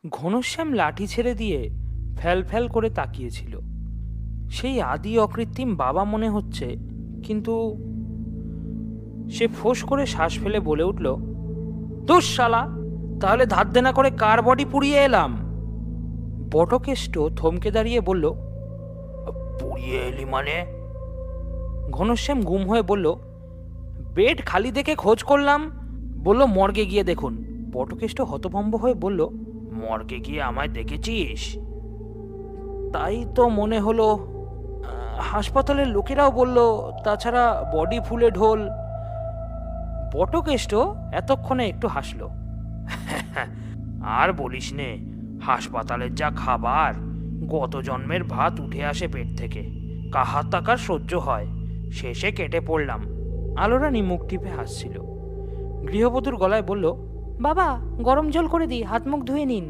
ঘনশ্যাম লাঠি ছেড়ে দিয়ে ফ্যাল ফ্যাল করে তাকিয়েছিল। সেই আদি অকৃত্রিম বাবা মনে হচ্ছে, কিন্তু সে ফোঁস করে শ্বাস ফেলে বলে উঠল, দুস শালা, তাহলে ধার দেনা করে কার বডি পুড়িয়ে এলাম? বটকেষ্ট থমকে দাঁড়িয়ে বলল, পুড়িয়ে এলি মানে? ঘনশ্যাম গুম হয়ে বলল, বেড খালি দেখে খোঁজ করলাম, বলল মর্গে গিয়ে দেখুন। বটকেষ্ট হতভম্ব হয়ে বলল, মর্গে গিয়ে আমায় দেখেছিস? তাই তো মনে হলো। হাসপাতালের লোকেরাও বলল, তাছাড়া বডি ফুলে ঢোল। বটকেষ্ট এতক্ষণে একটু হাসল। আর বলিস নে, হাসপাতালের যা খাবার, গত জন্মের ভাত উঠে আসে পেট থেকে, কাহার টাকার সহ্য হয়। শেষে কেটে পড়লাম। আলোরানী মুখ টিপে হাসছিল। গৃহবধূর গলায় বলল, বাবা, গরম জল করে দিই, হাত মুখ ধুয়ে নিন।